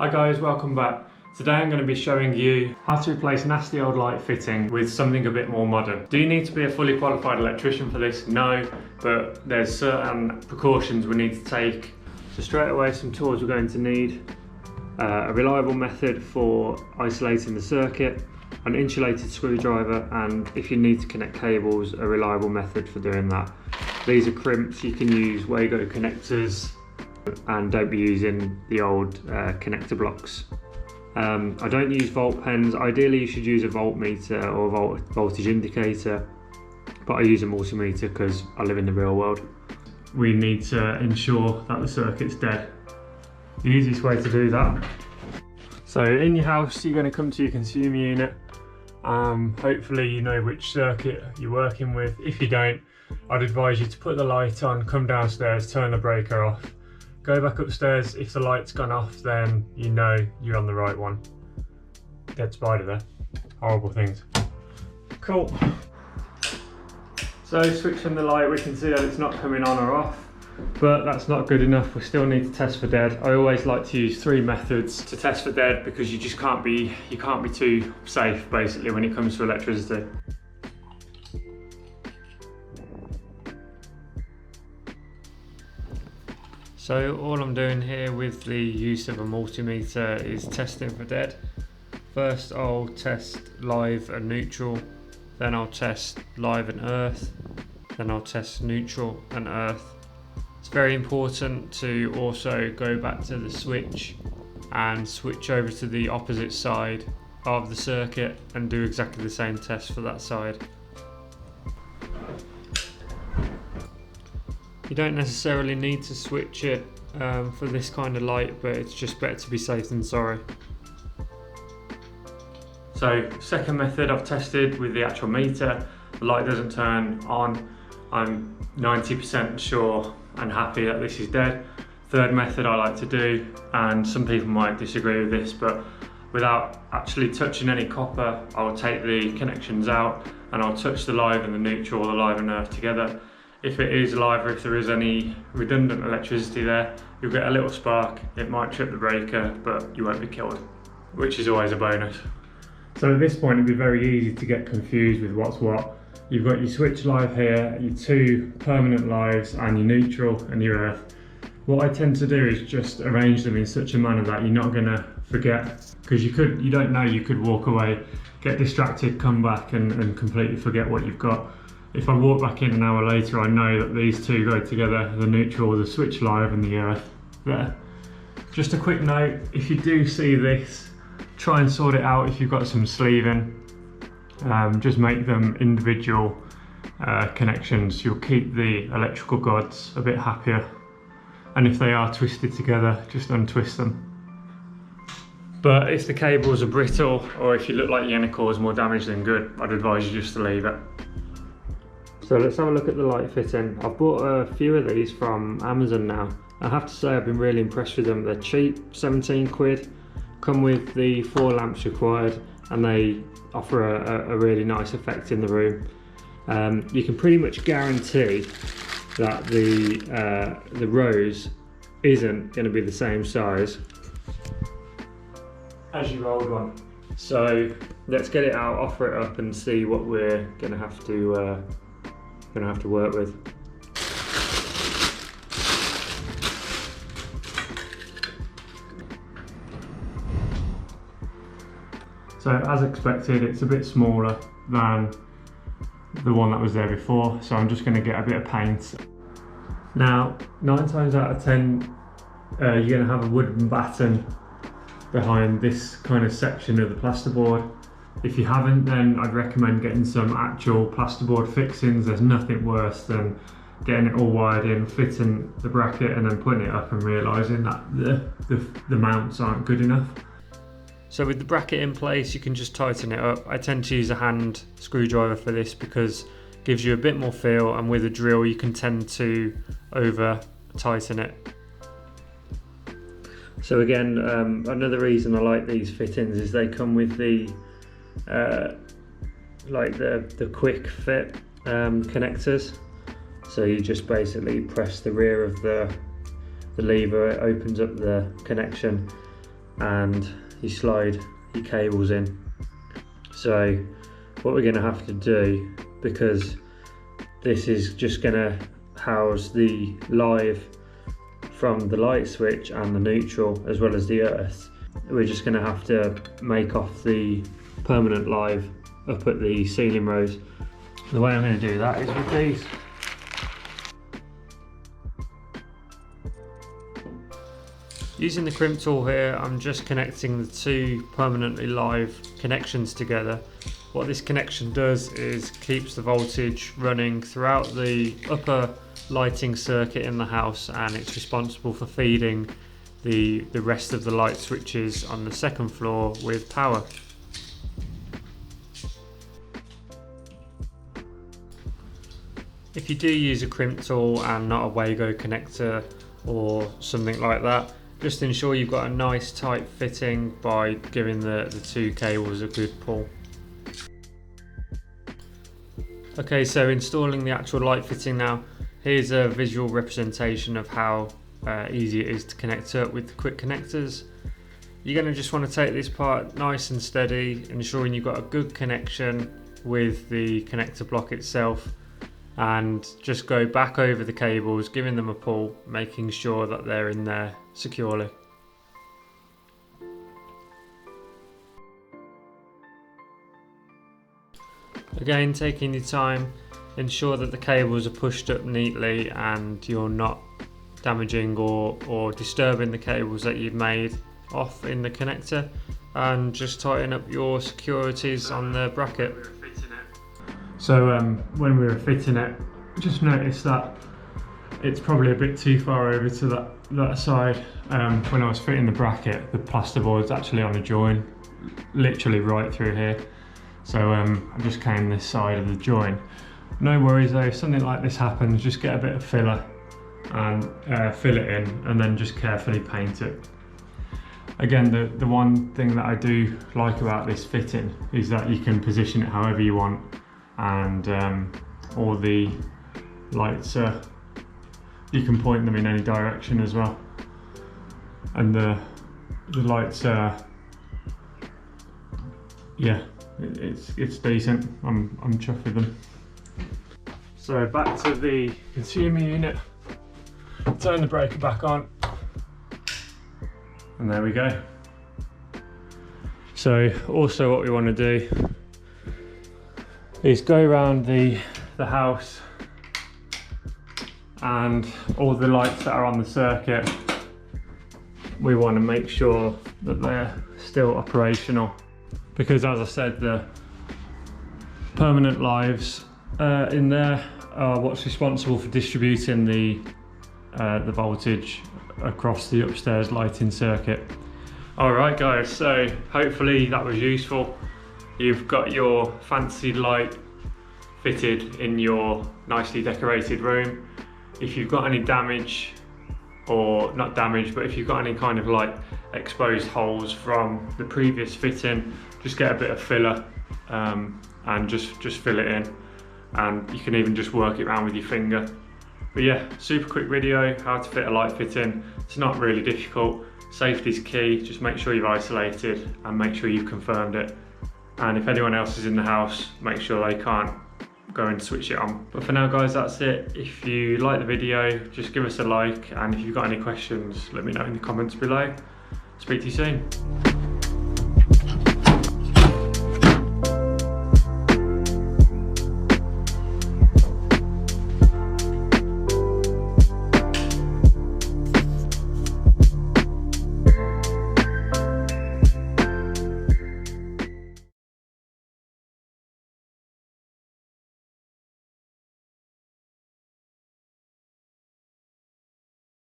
Hi guys, welcome back. Today I'm going to be showing you how to replace nasty old light fitting with something a bit more modern. Do you need to be a fully qualified electrician for this? No, but there's certain precautions we need to take. So straight away, some tools we're going to need. A reliable method for isolating the circuit, an insulated screwdriver, and if you need to connect cables, a reliable method for doing that. These are crimps. You can use Wago connectors and don't be using the old connector blocks. I don't use volt pens. Ideally you should use a voltmeter or a voltage indicator, but I use a multimeter because I live in the real world. We need to ensure that the circuit's dead. The easiest way to do that. So in your house you're going to come to your consumer unit. Hopefully you know which circuit you're working with. If you don't, I'd advise you to put the light on, come downstairs, turn the breaker off. Go back upstairs. If the light's gone off, then you know you're on the right one. Dead spider there. Horrible things. Cool. So switching the light, we can see that it's not coming on or off, but that's not good enough. We still need to test for dead. I always like to use 3 methods to test for dead because you just can't be too safe basically when it comes to electricity. So all I'm doing here with the use of a multimeter is testing for dead. First I'll test live and neutral, then I'll test live and earth, then I'll test neutral and earth. It's very important to also go back to the switch and switch over to the opposite side of the circuit and do exactly the same test for that side. You don't necessarily need to switch it for this kind of light, but it's just better to be safe than sorry. So second method, I've tested with the actual meter. The light doesn't turn on. I'm 90% sure and happy that this is dead. Third method I like to do, and some people might disagree with this, but without actually touching any copper, I'll take the connections out and I'll touch the live and the neutral, or the live and earth together. If it is live, or if there is any redundant electricity there, you'll get a little spark. It might trip the breaker, but you won't be killed, which is always a bonus. So at this point it'd be very easy to get confused with what's what. You've got your switch live here, your 2 permanent lives, and your neutral and your earth. What I tend to do is just arrange them in such a manner that you're not gonna forget, because you don't know, you could walk away, get distracted, come back and completely forget what you've got. If I walk back in an hour later, I know that these 2 go together, the neutral, the switch live and the earth there. Just a quick note, if you do see this, try and sort it out if you've got some sleeving. Just make them individual connections. You'll keep the electrical gods a bit happier. And if they are twisted together, just untwist them. But if the cables are brittle, or if you look like you're going to cause more damage than good, I'd advise you just to leave it. So let's have a look at the light fitting. I've bought a few of these from Amazon now. I have to say I've been really impressed with them. They're cheap, 17 quid, come with the 4 lamps required, and they offer a really nice effect in the room. You can pretty much guarantee that the rose isn't going to be the same size as your old one. So let's get it out, offer it up, and see what we're going to have to work with. So as expected, it's a bit smaller than the one that was there before, so I'm just going to get a bit of paint. Now 9 times out of 10 you're going to have a wooden batten behind this kind of section of the plasterboard. If you haven't, then I'd recommend getting some actual plasterboard fixings. There's nothing worse than getting it all wired in, fitting the bracket and then putting it up and realising that the mounts aren't good enough. So with the bracket in place, you can just tighten it up. I tend to use a hand screwdriver for this because it gives you a bit more feel, and with a drill you can tend to over tighten it. So again, another reason I like these fittings is they come with the quick fit connectors. So you just basically press the rear of the lever, it opens up the connection. and you slide your cables in. So what we're going to have to do, because this is just going to house the live from the light switch and the neutral as well as the earth, we're just going to have to make off the permanent live up at the ceiling rows. The way I'm going to do that is with these. Using the crimp tool here, I'm just connecting the two permanently live connections together. What this connection does is keeps the voltage running throughout the upper lighting circuit in the house, and it's responsible for feeding the rest of the light switches on the second floor with power. If you do use a crimp tool and not a Wago connector or something like that, just ensure you've got a nice tight fitting by giving the two cables a good pull. Okay, so installing the actual light fitting now. Here's a visual representation of how easy it is to connect up with the quick connectors. You're going to just want to take this part nice and steady, ensuring you've got a good connection with the connector block itself, and just go back over the cables, giving them a pull, making sure that they're in there securely. Again, taking your time, ensure that the cables are pushed up neatly and you're not damaging or disturbing the cables that you've made off in the connector, and just tighten up your securities on the bracket. So when we were fitting it, just noticed that it's probably a bit too far over to that side. When I was fitting the bracket, the plasterboard's actually on a join, literally right through here. So I just came this side of the join. No worries though, if something like this happens, just get a bit of filler and fill it in, and then just carefully paint it. Again, the one thing that I do like about this fitting is that you can position it however you want, and all the lights you can point them in any direction as well, and the lights yeah, it's decent. I'm chuffed with them. So back to the consumer unit, turn the breaker back on, and there we go. So also what we want to do is go around the house, and all the lights that are on the circuit, we want to make sure that they're still operational, because as I said, the permanent lives in there are what's responsible for distributing the voltage across the upstairs lighting circuit. Alright guys, so hopefully that was useful. You've got your fancy light fitted in your nicely decorated room. If you've got any damage, or not damage, but if you've got any kind of like exposed holes from the previous fitting, just get a bit of filler and just fill it in, and you can even just work it around with your finger. But yeah, super quick video, how to fit a light fitting. It's not really difficult. Safety's key, just make sure you've isolated and make sure you've confirmed it. And if anyone else is in the house, make sure they can't go and switch it on. But for now guys, that's it. If you like the video, just give us a like, and if you've got any questions, let me know in the comments below. Speak to you soon.